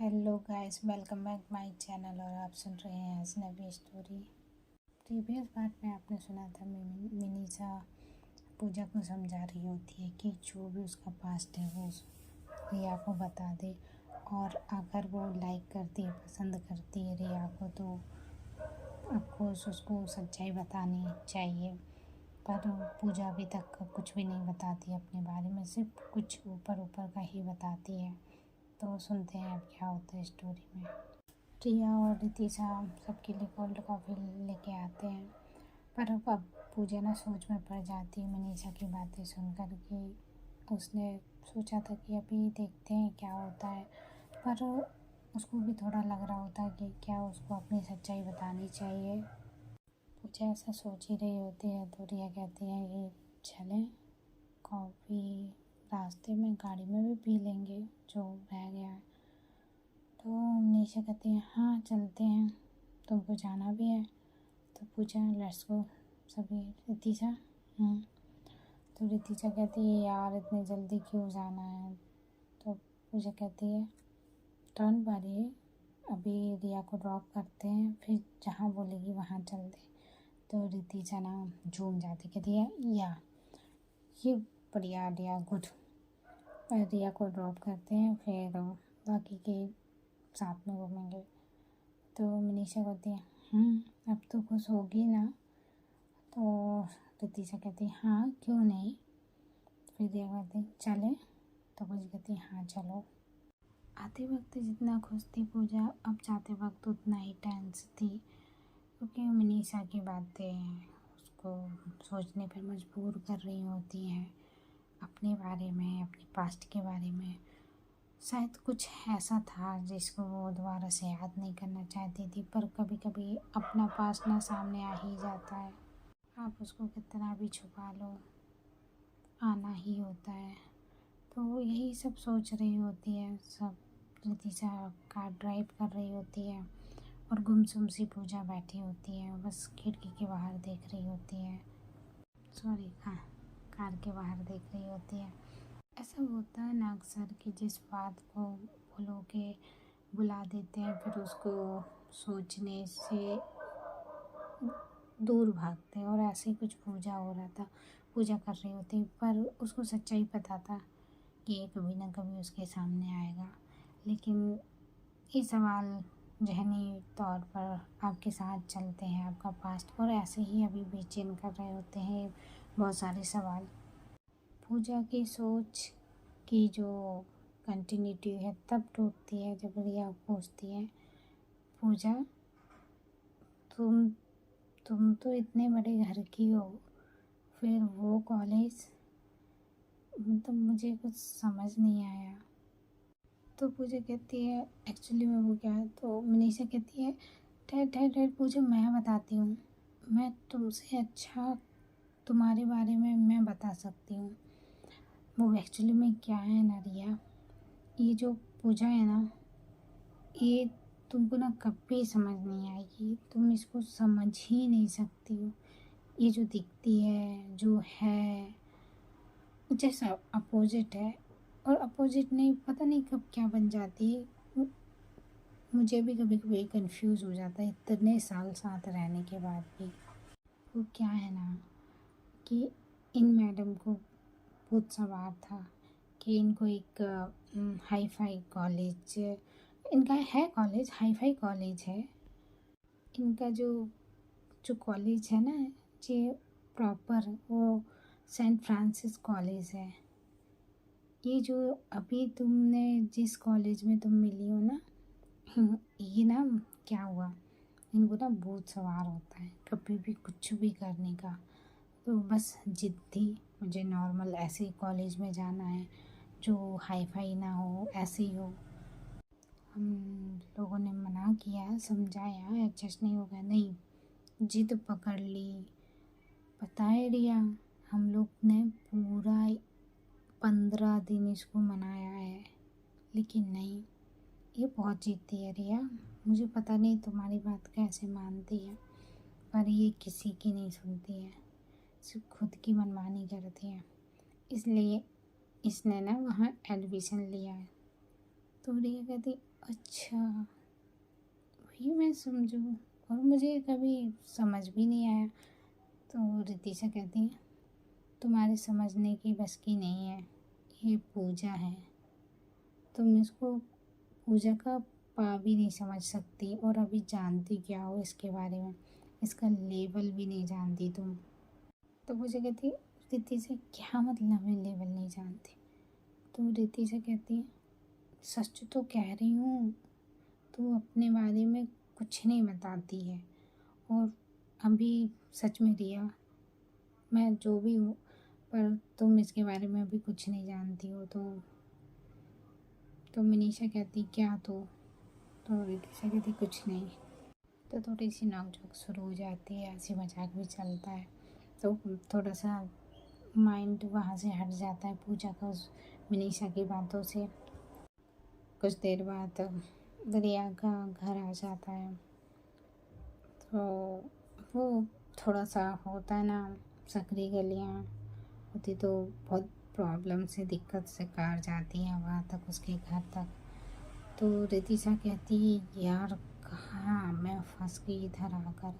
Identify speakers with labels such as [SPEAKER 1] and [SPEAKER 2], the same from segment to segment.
[SPEAKER 1] Hello guys, welcome back my channel. और आप सुन रहे हैं अजनबी स्टोरी। प्रीवियस पार्ट में आपने सुना था मिनीसा पूजा को समझा रही होती है कि जो भी उसका पास्ट है वो रिया को बता दे, और अगर वो लाइक करती है, पसंद करती है रिया को, तो आपको उसको सच्चाई बतानी चाहिए। पर पूजा अभी तक कुछ भी नहीं बताती अपने बारे में, सिर्फ कुछ ऊपर ऊपर का ही बताती है। तो सुनते हैं अब क्या होता है स्टोरी में। रिया और रितिशा सबके लिए कोल्ड कॉफ़ी लेके आते हैं, पर अब पूजा ना सोच में पड़ जाती है मनीषा की बातें सुनकर कि उसने सोचा था कि अभी देखते हैं क्या होता है, पर उसको भी थोड़ा लग रहा होता है कि क्या उसको अपनी सच्चाई बतानी चाहिए। पूजा ऐसा सोच ही रही होती है तो रिया कहती है कि चलें, कॉफ़ी रास्ते में गाड़ी में भी पी लेंगे जो रह गया है। तो मनीषा कहती है हाँ चलते हैं, तुमको जाना भी है। तो पूछा लेट्स गो सभी। रितिशा तो रितिशा कहती है यार इतने जल्दी क्यों जाना है। तो पूजा कहती है डोंट वरी, अभी रिया को ड्रॉप करते हैं, फिर जहाँ बोलेगी वहाँ चलते। तो रितिशा ना झूम जाती, कहती है या ये बढ़िया आइडिया, गुड। रिया को ड्रॉप करते हैं, फिर बाकी के साथ में घूमेंगे। तो मनीषा कहती है अब तो खुश होगी ना। तो रितिशा कहती है हाँ क्यों नहीं। फिर रिया कहती चले। तो पूजा कहती है हाँ चलो। आते वक्त जितना खुश थी पूजा, अब जाते वक्त उतना ही टेंस थी, क्योंकि मनीषा की बातें उसको सोचने पर मजबूर कर रही होती हैं अपने बारे में, अपने पास्ट के बारे में। शायद कुछ ऐसा था जिसको वो दोबारा से याद नहीं करना चाहती थी, पर कभी कभी अपना पास्ट ना सामने आ ही जाता है। आप उसको कितना भी छुपा लो, आना ही होता है। तो यही सब सोच रही होती है सब। रितिशा कार ड्राइव कर रही होती है और गुमसुम सी पूजा बैठी होती है, बस खिड़की के बाहर देख रही होती है। सॉरी, हाँ, कार के बाहर देख रही होती है। ऐसा होता है ना अक्सर कि जिस बात को बोलो के बुला देते हैं, फिर उसको सोचने से दूर भागते हैं। और ऐसे ही कुछ पूजा हो रहा था, पूजा कर रही होती, पर उसको सच्चाई पता था कि ये कभी ना कभी उसके सामने आएगा। लेकिन ये सवाल ज़हनी तौर पर आपके साथ चलते हैं, आपका पास्ट, और ऐसे ही अभी बेचैन कर रहे होते हैं बहुत सारे सवाल। पूजा की सोच की जो कंटिन्यूटी है तब टूटती है जब रिया पूछती है पूजा तुम तुम तो इतने बड़े घर की हो, फिर वो कॉलेज, मतलब मुझे कुछ समझ नहीं आया। तो पूजा कहती है एक्चुअली में वो क्या है। तो मनीषा कहती है ठहर ठहर ठहर पूजा, मैं बताती हूँ, मैं तुमसे अच्छा तुम्हारे बारे में मैं बता सकती हूँ। वो एक्चुअली में क्या है ना रिया, ये जो पूजा है ना, ये तुमको ना कभी समझ नहीं आएगी, तुम इसको समझ ही नहीं सकती हो। ये जो दिखती है, जो है, जैसा अपोजिट है, और अपोजिट नहीं, पता नहीं कब क्या बन जाती है। मुझे भी कभी कभी कंफ्यूज हो जाता है इतने साल साथ रहने के बाद भी। वो क्या है ना कि इन मैडम को भूत सवार था कि इनको एक हाई फाई कॉलेज, इनका है कॉलेज, हाई फाई कॉलेज है इनका। जो जो कॉलेज है ना, ये प्रॉपर वो सेंट फ्रांसिस कॉलेज है। ये जो अभी तुमने जिस कॉलेज में तुम मिली हो ना, ये ना क्या हुआ, इनको ना भूत सवार होता है कभी भी कुछ भी करने का। तो बस जिद थी, मुझे नॉर्मल ऐसे ही कॉलेज में जाना है जो हाई फाई ना हो, ऐसे ही हो। हम लोगों ने मना किया, समझाया, एडजस्ट नहीं हो गया, नहीं, जिद पकड़ ली। पता है रिया, हम लोग ने पूरा 15 दिन इसको मनाया है, लेकिन नहीं, ये बहुत जिद्दी है रिया। मुझे पता नहीं तुम्हारी बात कैसे मानती है, पर ये किसी की नहीं सुनती है, सिर्फ खुद की मनमानी करती है। इसलिए इसने ना वहाँ एडमिशन लिया है। तो रिया कहती अच्छा, वही मैं समझूँ, और मुझे कभी समझ भी नहीं आया। तो रितिशा कहती है, तुम्हारे समझने की बस की नहीं है, ये पूजा है, तुम इसको पूजा का पा भी नहीं समझ सकती, और अभी जानती क्या हो इसके बारे में, इसका लेवल भी नहीं जानती तुम। तो पूजा कहती है, रितिशा क्या मतलब है लेवल नहीं जानती? तो रितिशा कहती है, सच तो कह रही हूँ, तू अपने बारे में कुछ नहीं बताती है, और अभी सच में रिया, मैं जो भी हूँ, पर तुम इसके बारे में अभी कुछ नहीं जानती हो। तो मनीषा कहती क्या तो रितिशा कहती कुछ नहीं। तो थोड़ी सी नोक-झोंक शुरू हो जाती है, हंसी मजाक भी चलता है। तो थोड़ा सा माइंड वहाँ से हट जाता है पूजा का उस मनीषा की बातों से। कुछ देर बाद रिया का घर आ जाता है। तो वो थोड़ा सा होता है ना, सकरी गलियाँ होती, तो बहुत प्रॉब्लम से दिक्कत से कार जाती है वहाँ तक, उसके घर तक। तो रितिशा कहती है, यार कहाँ मैं फंस गई इधर आकर।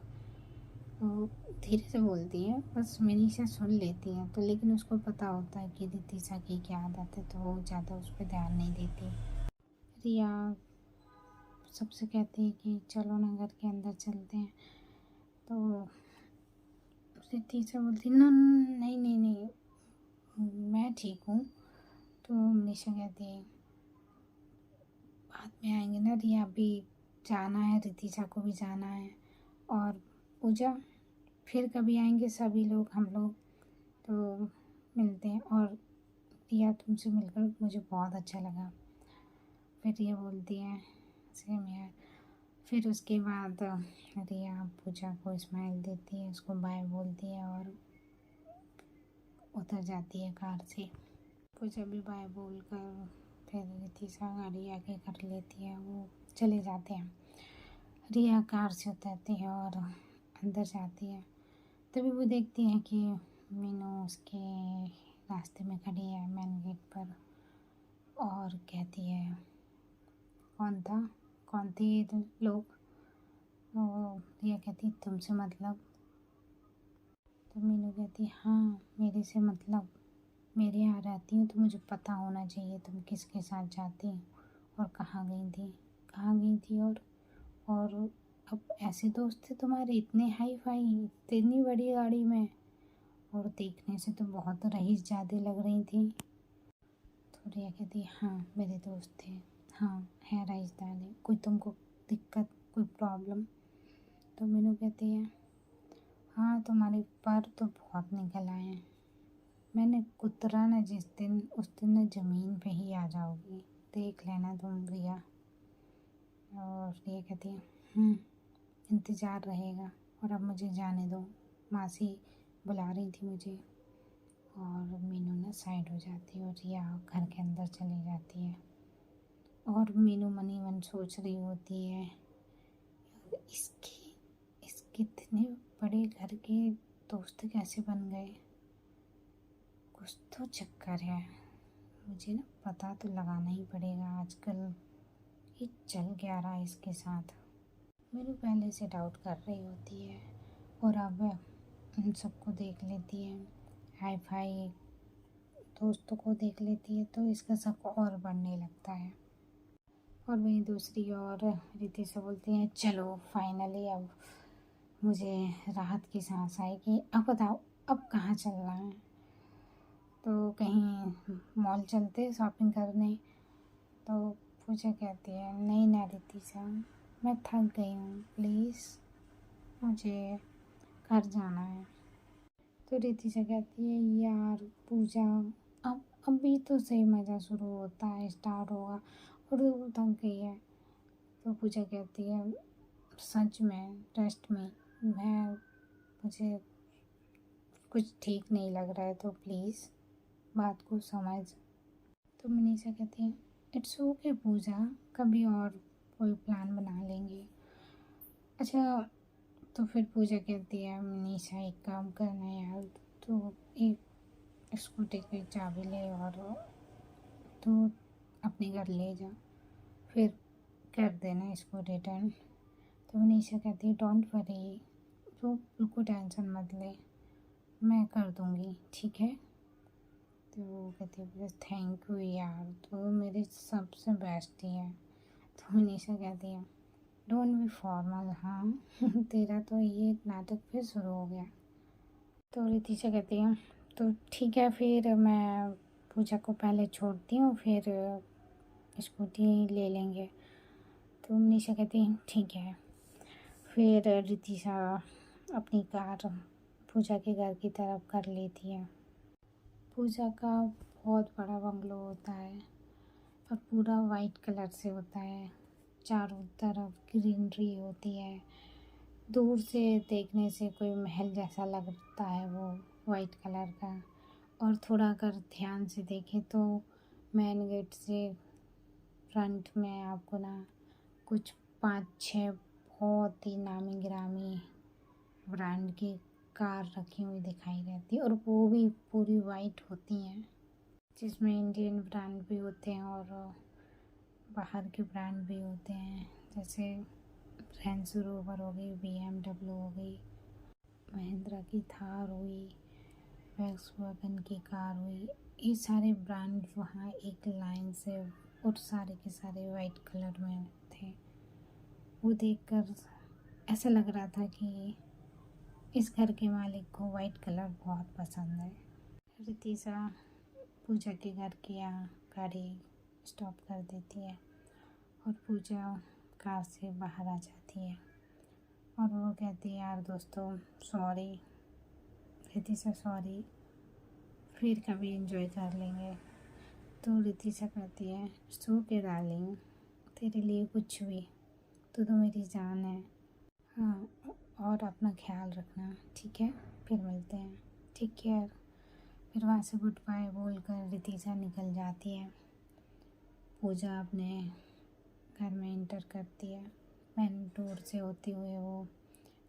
[SPEAKER 1] तो धीरे से बोलती है, बस मनीषा सुन लेती है। तो लेकिन उसको पता होता है कि रितिशा की क्या आदत है, तो वो ज़्यादा उस पर ध्यान नहीं देती। रिया सबसे कहती है कि चलो ना घर के अंदर चलते हैं। तो रितिशा बोलती है, नहीं नहीं नहीं, मैं ठीक हूँ। तो मनीषा कहती है, बाद में आएंगे ना रिया, अभी जाना है, रितिशा को भी जाना है, और पूजा फिर कभी आएंगे सभी लोग, हम लोग तो मिलते हैं। और रिया तुमसे मिलकर मुझे बहुत अच्छा लगा। फिर रिया बोलती है, सेम यार। फिर उसके बाद रिया पूजा को स्माइल देती है, उसको बाय बोलती है और उतर जाती है कार से। पूजा भी बाय बोल कर फिर रितिशा गाड़ी आगे कर लेती है, वो चले जाते हैं। रिया कार से उतरती है और अंदर जाती है। तभी वो देखती है कि मीनू उसके रास्ते में खड़ी है मेन गेट पर, और कहती है, कौन थे ये लोग? तो रिया कहती है, तुमसे मतलब? तो मीनू कहती है, हाँ मेरे से मतलब, मेरे यहाँ रहती हूँ तो मुझे पता होना चाहिए तुम किसके साथ जाती हो और कहाँ गई थी। और अब ऐसे दोस्त थे तुम्हारे इतने हाई फाई, इतनी बड़ी गाड़ी में, और देखने से तो बहुत रईस ज़्यादा लग रही थी। तो रिया कहती है, हाँ मेरे दोस्त थे, हाँ है रईसदार, कोई तुमको दिक्कत, कोई प्रॉब्लम? तो मीनू कहती है, हाँ तुम्हारे पर तो बहुत निकल आए हैं, मैंने कुतरा न जिस दिन, उस दिन न ज़मीन पे ही आ जाओगी, देख लेना तुम रिया। और रिया कहती है, इंतज़ार रहेगा, और अब मुझे जाने दो, मासी बुला रही थी मुझे। और मीनू ना साइड हो जाती है और रिया घर के अंदर चली जाती है। और मीनू मनी मन सोच रही होती है, इसके इतने बड़े घर के दोस्त कैसे बन गए, कुछ तो चक्कर है, मुझे ना पता तो लगाना ही पड़ेगा आजकल, ये चल क्या रहा है इसके साथ। मीनू पहले से डाउट कर रही होती है, और अब उन सबको देख लेती है, हाई फाई दोस्तों को देख लेती है, तो इसका शक और बढ़ने लगता है। और वहीं दूसरी ओर रितिशा बोलती है, चलो फाइनली अब मुझे राहत की सांस आई कि अब बताओ अब कहाँ चलना है। तो कहीं मॉल चलते शॉपिंग करने। तो पूजा कहती है, नहीं ना रितिशा, मैं थक गई हूँ, प्लीज़ मुझे घर जाना है। तो रितिशा कहती है, यार पूजा, अभी तो सही मज़ा शुरू होता है, स्टार्ट होगा, और तू थक गई है। तो पूजा कहती है, सच में ट्रस्ट में, मुझे कुछ ठीक नहीं लग रहा है, तो प्लीज़ बात को समझ। तो मनीषा कहती है, इट्स ओके पूजा, कभी और कोई प्लान बना लेंगे। अच्छा, तो फिर पूजा कहती है, मनीषा एक काम करना यार, तो एक स्कूटी की चाबी ले और तू अपने घर ले जा, फिर कर देना इसको रिटर्न। तो मनीषा कहती है डोंट वरी, तो बिल्कुल टेंशन मत ले, मैं कर दूँगी, ठीक है। तो वो कहती है बस थैंक यू यार, तो मेरी सबसे बेस्ट ही है। तो मनीषा कहती है डोंट बी फॉर्मल, हाँ तेरा तो ये नाटक फिर शुरू हो गया। तो रितिशा कहती है तो ठीक है, फिर मैं पूजा को पहले छोड़ती हूँ, फिर स्कूटी ले लेंगे। तो मनीषा कहती है ठीक है। फिर रितिशा अपनी कार पूजा के घर की तरफ कर लेती है। पूजा का बहुत बड़ा बंगलो होता है और पूरा वाइट कलर से होता है, चारों तरफ ग्रीनरी होती है, दूर से देखने से कोई महल जैसा लगता है वो वाइट कलर का। और थोड़ा अगर ध्यान से देखें तो मेन गेट से फ्रंट में आपको ना कुछ 5-6 बहुत ही नामी गिरामी ब्रांड की कार रखी हुई दिखाई रहती है, और वो भी पूरी वाइट होती हैं, जिसमें इंडियन ब्रांड भी होते हैं और बाहर के ब्रांड भी होते हैं, जैसे रेंज रोवर हो गई, BMW हो गई, महिंद्रा की थार हुई, वैक्सवैगन की कार हुई। ये सारे ब्रांड वहाँ एक लाइन से और सारे के सारे वाइट कलर में थे। वो देखकर ऐसा लग रहा था कि इस घर के मालिक को वाइट कलर बहुत पसंद है। रितिशा पूजा के घर के यहाँ गाड़ी स्टॉप कर देती है और पूजा कार से बाहर आ जाती है और वो कहती है यार दोस्तों सॉरी, रितिशा सॉरी, फिर कभी एंजॉय कर लेंगे। तो रितिशा कहती है सो के डार्लिंग, तेरे लिए कुछ भी, तो मेरी जान है, हाँ, और अपना ख्याल रखना, ठीक है, फिर मिलते हैं, टेक केयर। फिर वहाँ से गुड बाय बोलकर रितिशा निकल जाती है। पूजा अपने घर में एंटर करती है, मेन डोर से होते हुए वो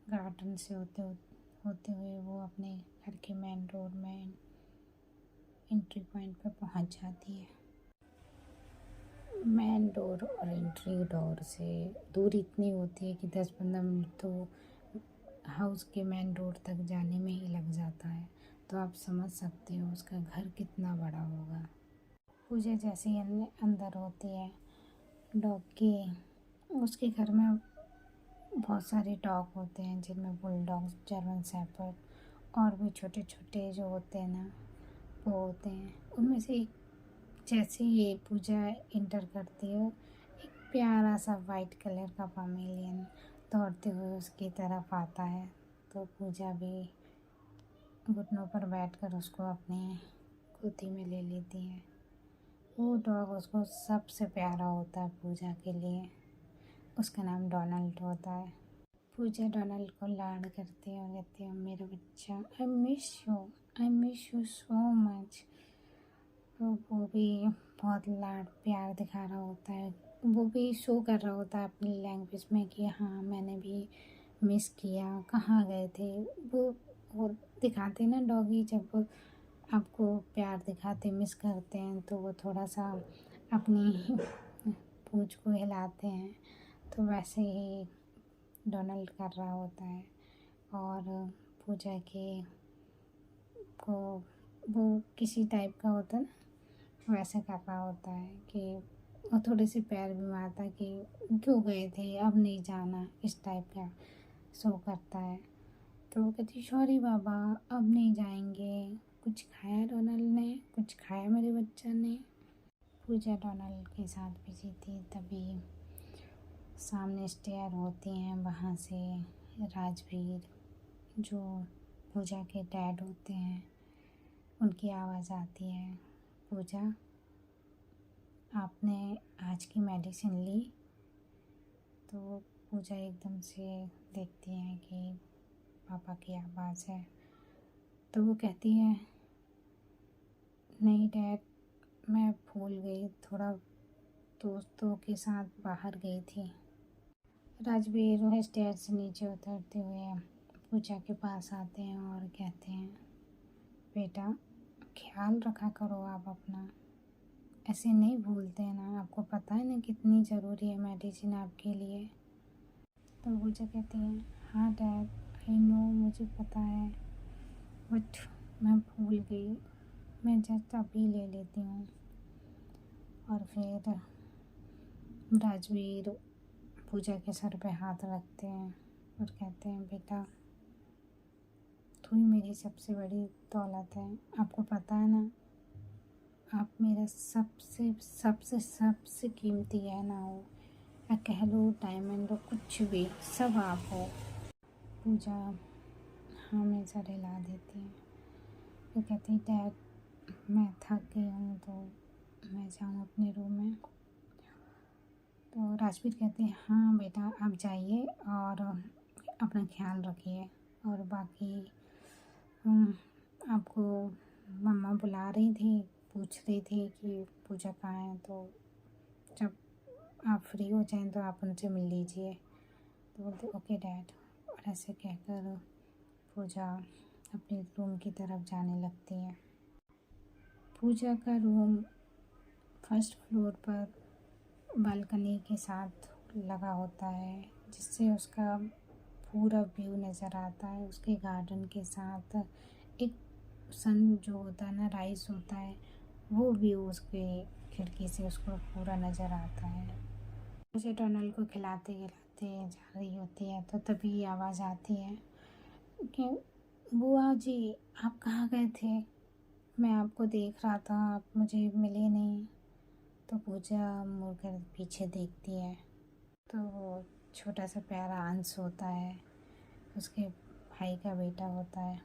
[SPEAKER 1] गार्डन से होते हुए वो अपने घर के मेन रोड में एंट्री पॉइंट पर पहुंच जाती है। मेन डोर और एंट्री डोर से दूरी इतनी होती है कि 10-15 मिनट तो हाउस के मेन डोर तक जाने में ही लग जाता है, तो आप समझ सकते हो उसका घर कितना बड़ा होगा। पूजा जैसे ही अंदर होती है, उसके घर में बहुत सारे डॉग होते हैं, जिनमें बुलडॉग्स, जर्मन शेफर्ड और भी छोटे छोटे जो होते हैं ना वो होते हैं। उनमें से एक जैसे ही पूजा इंटर करती है, एक प्यारा सा वाइट कलर का पमेलियन दौड़ते हुए उसकी तरफ आता है। तो पूजा भी घुटनों पर बैठकर उसको अपने गोदी में ले लेती है। वो डॉग उसको सबसे प्यारा होता है पूजा के लिए, उसका नाम डोनाल्ड होता है। पूजा डोनाल्ड को लाड करती है और कहती है मेरा बच्चा, I miss you so much. तो वो भी बहुत लाड प्यार दिखा रहा होता है, वो भी शो कर रहा होता है अपनी लैंग्वेज में कि हाँ मैंने भी मिस किया, कहाँ गए थे। वो दिखाते ना डॉगी, जब आपको प्यार दिखाते मिस करते हैं तो वो थोड़ा सा अपनी पूंछ को हिलाते हैं, तो वैसे ही डोनाल्ड कर रहा होता है। और पूजा के को वो किसी टाइप का होता है ना, वैसे कर रहा होता है कि वो थोड़े से पैर भी मारता है कि क्यों गए थे, अब नहीं जाना, इस टाइप का शो करता है। तो वो कहती सॉरी बाबा, अब नहीं जाएंगे, कुछ खाया डोनाल्ड ने, कुछ खाया मेरे बच्चा ने। पूजा डोनाल्ड के साथ बिजी थी, तभी सामने स्टेयर होती हैं, वहाँ से राजवीर जो पूजा के डैड होते हैं उनकी आवाज़ आती है, पूजा आपने आज की मेडिसिन ली? तो पूजा एकदम से देखती हैं कि पापा की आवाज़ है, तो वो कहती है नहीं डैड, मैं भूल गई, थोड़ा दोस्तों के साथ बाहर गई थी। राजवीर वह स्टेयर से नीचे उतरते हुए पूजा के पास आते हैं और कहते हैं बेटा ख्याल रखा करो आप अपना, ऐसे नहीं भूलते हैं ना, आपको पता है ना कितनी ज़रूरी है मेडिसिन आपके लिए। तो पूजा कहती है हाँ डैड, आई नो, मुझे पता है, बट मैं भूल गई, मैं जस्ट अभी ले लेती हूँ। और फिर राजवीर पूजा के सर पे हाथ रखते हैं और कहते हैं बेटा, तू ही मेरी सबसे बड़ी दौलत है, आपको पता है ना, आप मेरा सबसे सबसे सबसे कीमती गहना हो, या कह लो डायमंड हो, कुछ भी, सब आप हो। पूजा हमेशा हिला देती है। वो कहती है डैड, मैं थक गई हूँ तो मैं जाऊँ अपने रूम में। तो राजवीर कहते हैं हाँ बेटा, आप जाइए और अपना ख्याल रखिए। और बाकी आपको मम्मा बुला रही थी, पूछ रही थी कि पूजा कहाँ है, तो जब आप फ्री हो जाएं तो आप उनसे मिल लीजिए। तो बोलते ओके डैड। और ऐसे कहकर पूजा अपने रूम की तरफ जाने लगती है। पूजा का रूम फर्स्ट फ्लोर पर बालकनी के साथ लगा होता है, जिससे उसका पूरा व्यू नज़र आता है। उसके गार्डन के साथ एक सन जो होता है ना, राइज होता है, वो व्यू उसके खिड़की से उसको पूरा नज़र आता है। मुझे टनल को खिलाते खिलाते जा रही होती है, तो तभी आवाज़ आती है कि बुआ जी, आप कहाँ गए थे? मैं आपको देख रहा था, आप मुझे मिले नहीं। तो पूजा मुड़कर पीछे देखती है, तो वो छोटा सा प्यारा अंश होता है, उसके भाई का बेटा होता है,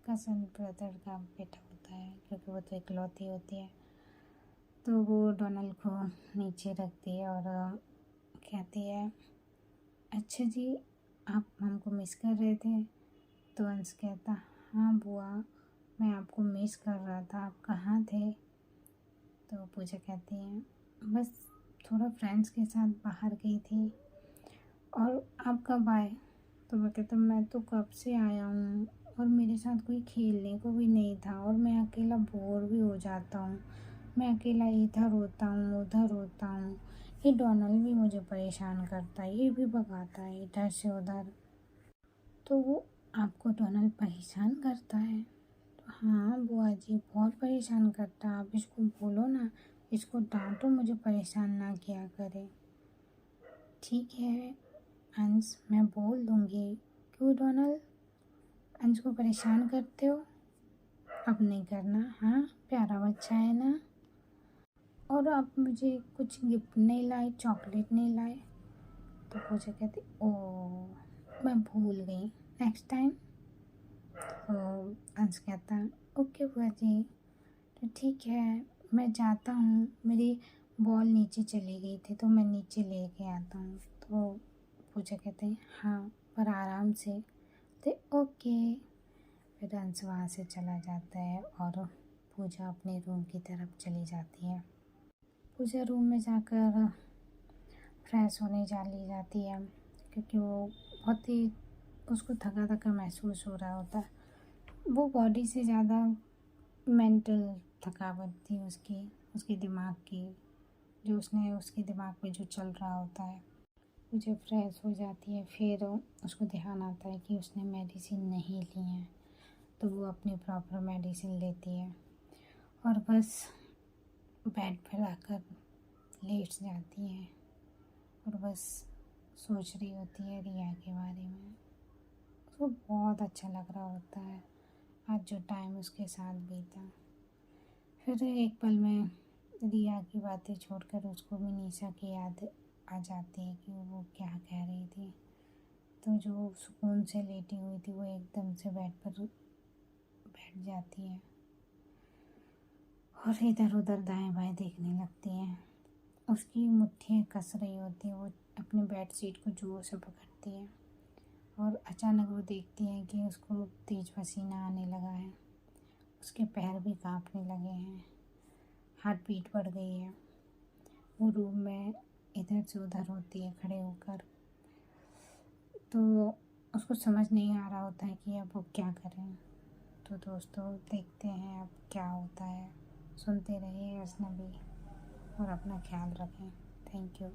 [SPEAKER 1] कज़न ब्रदर का बेटा होता है, क्योंकि वो तो इकलौती होती है। तो वो डोनाल्ड को नीचे रखती है और कहती है अच्छा जी, आप हमको मिस कर रहे थे? तो अंश कहता हाँ बुआ, मैं आपको मिस कर रहा था, आप कहाँ थे? तो पूजा कहती है बस थोड़ा फ्रेंड्स के साथ बाहर गई थी। और आप कब आए? तो वो कहता मैं तो कब से आया हूँ, और मेरे साथ कोई खेलने को भी नहीं था, और मैं अकेला बोर भी हो जाता हूँ। मैं अकेला इधर होता हूँ उधर होता हूँ, ये डोनाल्ड भी मुझे परेशान करता है, ये भी भगाता है इधर से उधर। तो वो आपको डोनाल्ड परेशान करता है? तो हाँ बुआ जी, बहुत परेशान करता है, आप इसको बोलो ना, इसको डांटो, मुझे परेशान ना किया करे। ठीक है अंश, मैं बोल दूँगी। क्यों डोनाल्ड, अंश को परेशान करते हो? अब नहीं करना, हाँ, प्यारा बच्चा है ना। और आप मुझे कुछ गिफ्ट नहीं लाए, चॉकलेट नहीं लाए? तो पूजा कहती ओ, मैं भूल गई, नेक्स्ट टाइम। तो अंश कहता ओके बुआ जी, तो ठीक है, मैं जाता हूँ, मेरी बॉल नीचे चली गई थी तो मैं नीचे लेके आता हूँ। तो पूजा कहते हैं हाँ, पर आराम से। तो ओके। फिर अंश वहाँ से चला जाता है और पूजा अपने रूम की तरफ चली जाती है। पूजा रूम में जाकर फ्रेश होने चली जाती है, क्योंकि वो बहुत ही उसको थका थका महसूस हो रहा होता है। वो बॉडी से ज़्यादा मेंटल थकावट थी उसकी, उसके दिमाग की, जो उसने उसके दिमाग में जो चल रहा होता है। वो जब फ्रेश हो जाती है, फिर उसको ध्यान आता है कि उसने मेडिसिन नहीं ली है, तो वो अपनी प्रॉपर मेडिसिन लेती है और बस बेड पर आकर लेट जाती है और बस सोच रही होती है रिया के बारे में। उसको बहुत अच्छा लग रहा होता है आज जो टाइम उसके साथ बीता। फिर एक पल में रिया की बातें छोड़कर उसको भी निशा की याद आ जाती है कि वो क्या कह रही थी। तो जो सुकून से लेटी हुई थी वो एकदम से बेड पर बैठ जाती है और इधर उधर दाएं बाएं देखने लगती है। उसकी मुट्ठियाँ कस रही होती है, वो अपने बेड शीट को जोर से पकड़ती है और अचानक वो देखती है कि उसको तेज पसीना आने लगा है, उसके पैर भी कांपने लगे हैं, हार्ट बीट बढ़ गई है। वो रूम में इधर से उधर होती है खड़े होकर, तो उसको समझ नहीं आ रहा होता है कि अब वो क्या करें। तो दोस्तों देखते हैं अब क्या होता है। सुनते रहिए अजनबी और अपना ख्याल रखें। Thank you.